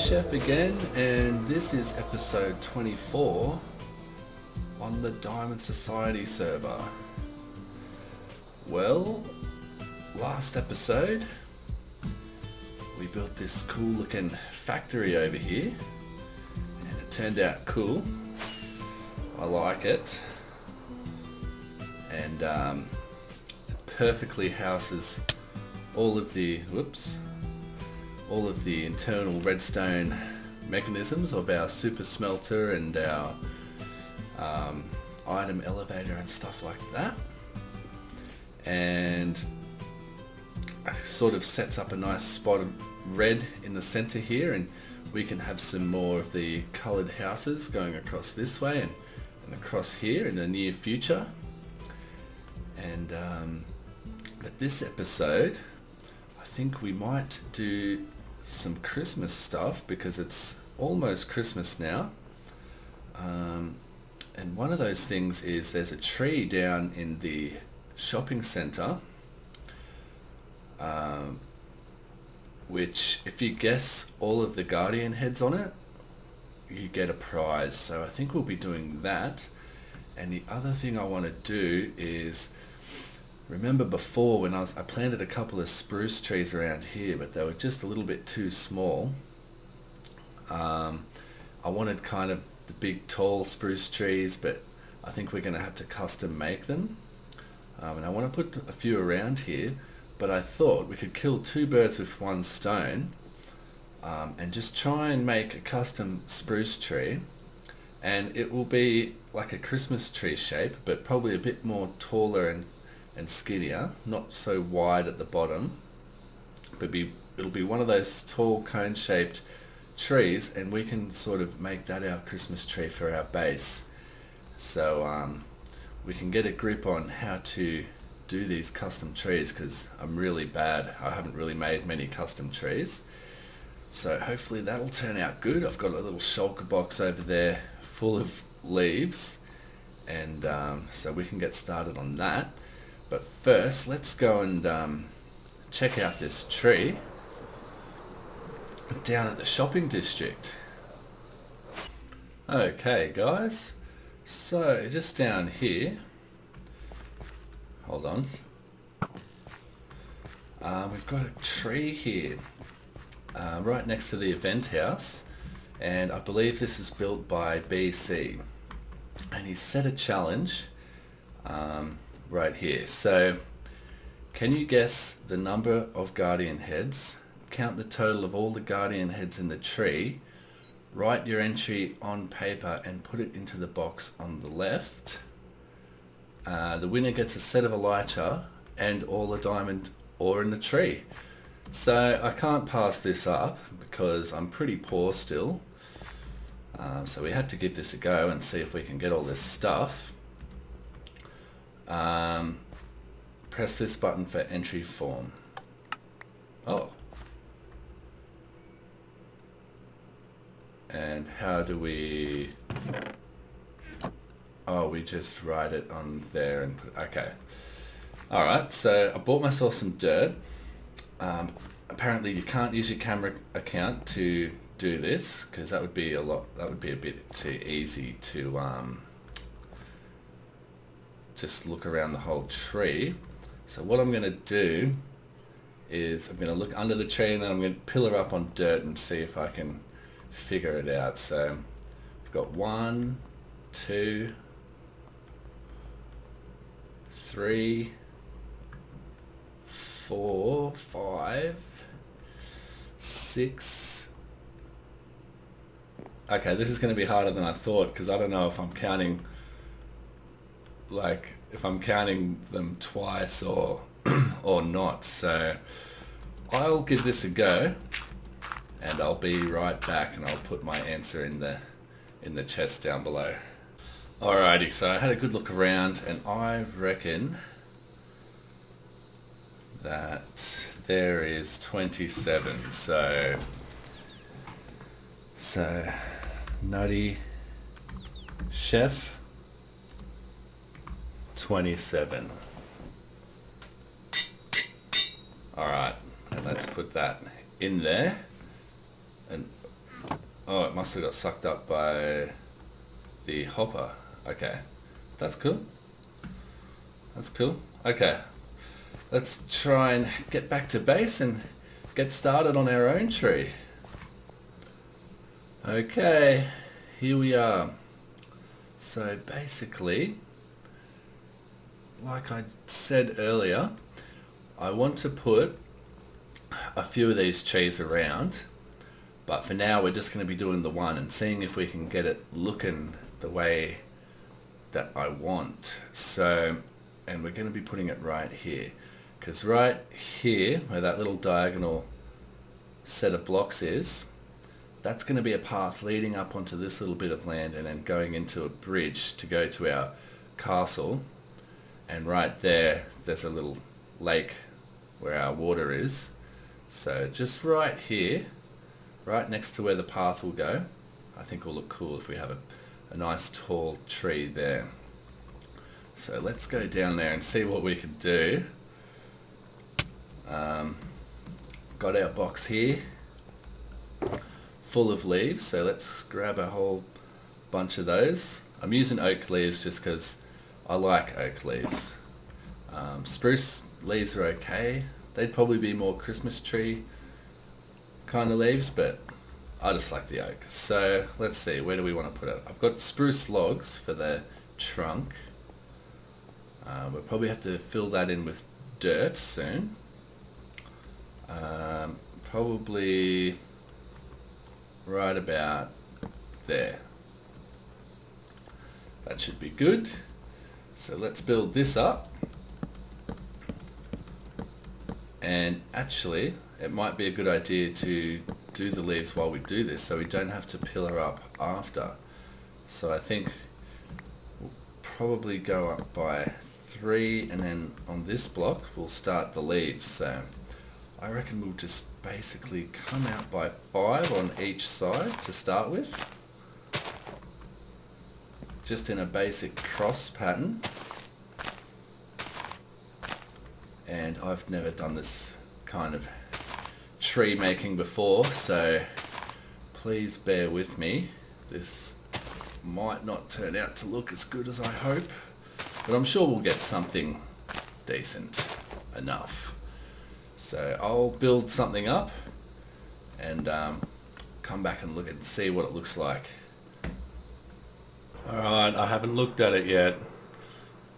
NuttyChef again, and this is episode 24 on the Diamond Society server. Well, last episode we built this cool looking factory over here, and it turned out cool. I like it, and it perfectly houses all of the internal redstone mechanisms of our super smelter and our item elevator and stuff like that, and sort of sets up a nice spot of red in the center here, and we can have some more of the colored houses going across this way and across here in the near future. And but this episode I think we might do some Christmas stuff because it's almost Christmas now. And one of those things is there's a tree down in the shopping center, which if you guess all of the guardian heads on it, you get a prize. So I think we'll be doing that. And the other thing I want to do is, remember before when I planted a couple of spruce trees around here, but they were just a little bit too small. I wanted kind of the big tall spruce trees, but I think we're going to have to custom make them. And I want to put a few around here, but I thought we could kill two birds with one stone, and just try and make a custom spruce tree. And it will be like a Christmas tree shape, but probably a bit more taller and skinnier, not so wide at the bottom, but it'll be one of those tall cone shaped trees, and we can sort of make that our Christmas tree for our base. So we can get a grip on how to do these custom trees, because I'm really bad. I haven't really made many custom trees, so hopefully that'll turn out good. I've got a little shulker box over there full of leaves, and so we can get started on that. But first, let's go and check out this tree down at the shopping district. Okay guys, so just down here, hold on, we've got a tree here right next to the event house, and I believe this is built by BC, and he set a challenge right here. So can you guess the number of guardian heads, count the total of all the guardian heads in the tree, write your entry on paper and put it into the box on the left. The winner gets a set of elytra and all the diamond ore in the tree. So I can't pass this up because I'm pretty poor still, so we had to give this a go and see if we can get all this stuff. Press this button for entry form. Oh. And how do we... Oh, we just write it on there and put... Okay. Alright, so I bought myself some dirt. Apparently you can't use your camera account to do this, because that would be a bit too easy to just look around the whole tree. So what I'm going to do is I'm going to look under the tree, and then I'm going to pillar up on dirt and see if I can figure it out. So we've got 1, 2, 3, 4, 5, 6. Okay, this is going to be harder than I thought, because I don't know if I'm counting, like, if I'm counting them twice or or not. So I'll give this a go, and I'll be right back, and I'll put my answer in the chest down below. Alrighty, so I had a good look around, and I reckon that there is 27. So NuttyChef 27. Alright, and let's put that in there. And Oh, it must have got sucked up by the hopper. Okay, that's cool. That's cool. Okay, let's try and get back to base and get started on our own tree. Okay, here we are. So basically, like I said earlier, I want to put a few of these trees around, but for now we're just going to be doing the one and seeing if we can get it looking the way that I want. So, and we're going to be putting it right here, because right here where that little diagonal set of blocks is, that's going to be a path leading up onto this little bit of land and then going into a bridge to go to our castle. And right there, there's a little lake where our water is. So just right here, right next to where the path will go, I think will look cool if we have a nice tall tree there. So let's go down there and see what we can do. Got our box here full of leaves, so let's grab a whole bunch of those. I'm using oak leaves just because I like oak leaves. Spruce leaves are okay. They'd probably be more Christmas tree kind of leaves, but I just like the oak. So let's see, where do we want to put it? I've got spruce logs for the trunk. We'll probably have to fill that in with dirt soon. Probably right about there. That should be good. So let's build this up. And actually, it might be a good idea to do the leaves while we do this so we don't have to pillar up after. So I think we'll probably go up by 3, and then on this block we'll start the leaves. So I reckon we'll just basically come out by 5 on each side to start with. Just in a basic cross pattern. And I've never done this kind of tree making before, so please bear with me. This might not turn out to look as good as I hope, but I'm sure we'll get something decent enough. So I'll build something up and come back and look and see what it looks like. Alright, I haven't looked at it yet.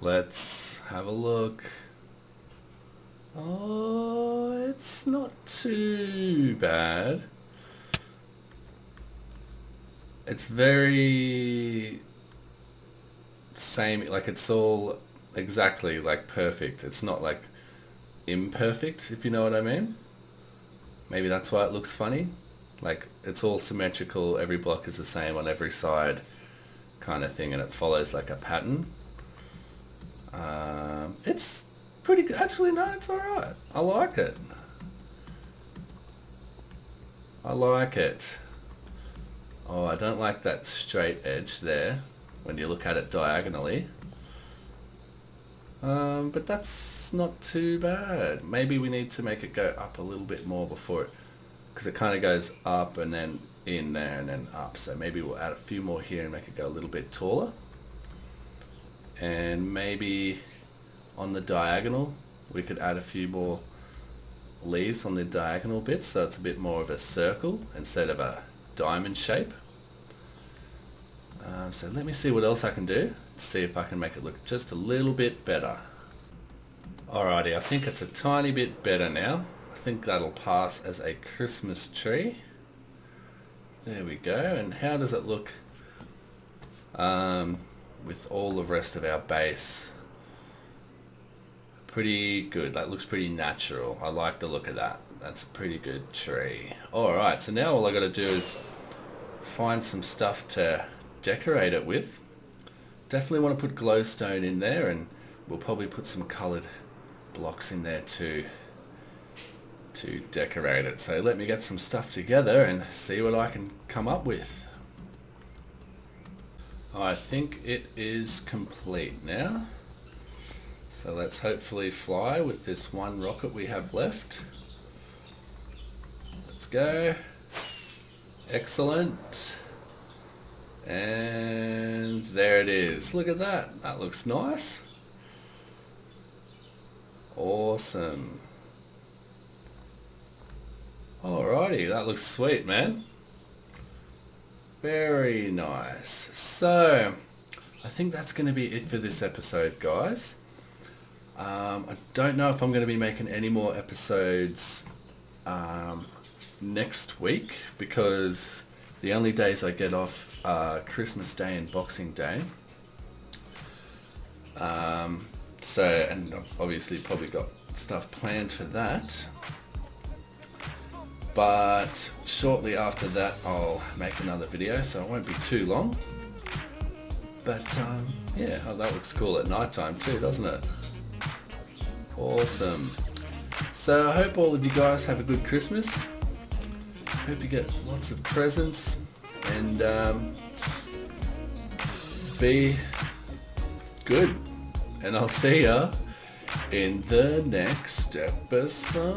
Let's have a look. Oh, it's not too bad. It's very same, like it's all exactly like perfect. It's not like imperfect, if you know what I mean. Maybe that's why it looks funny. Like it's all symmetrical, every block is the same on every side kind of thing, and it follows like a pattern. It's pretty good. Actually, no, it's alright. I like it. I like it. Oh, I don't like that straight edge there when you look at it diagonally. But that's not too bad. Maybe we need to make it go up a little bit more before it, because it kind of goes up and then in there and then up. So maybe we'll add a few more here and make it go a little bit taller. And maybe on the diagonal we could add a few more leaves on the diagonal bits so it's a bit more of a circle instead of a diamond shape. So let me see what else I can do. See if I can make it look just a little bit better. Alrighty, I think it's a tiny bit better now. I think that'll pass as a Christmas tree. There we go. And how does it look with all the rest of our base? Pretty good. That looks pretty natural. I like the look of that. That's a pretty good tree. Alright, so now all I got to do is find some stuff to decorate it with. Definitely want to put glowstone in there, and we'll probably put some coloured blocks in there too to decorate it. So let me get some stuff together and see what I can come up with. I think it is complete now. So let's hopefully fly with this one rocket we have left. Let's go. Excellent. And there it is. Look at that. That looks nice. Awesome. Alrighty, that looks sweet, man. Very nice. So, I think that's going to be it for this episode, guys. I don't know if I'm going to be making any more episodes next week, because the only days I get off are Christmas Day and Boxing Day. So, and I've obviously probably got stuff planned for that. But shortly after that I'll make another video, so it won't be too long. But yeah, oh, that looks cool at night time too, doesn't it? Awesome. So I hope all of you guys have a good Christmas. Hope you get lots of presents, and be good. And I'll see ya in the next episode.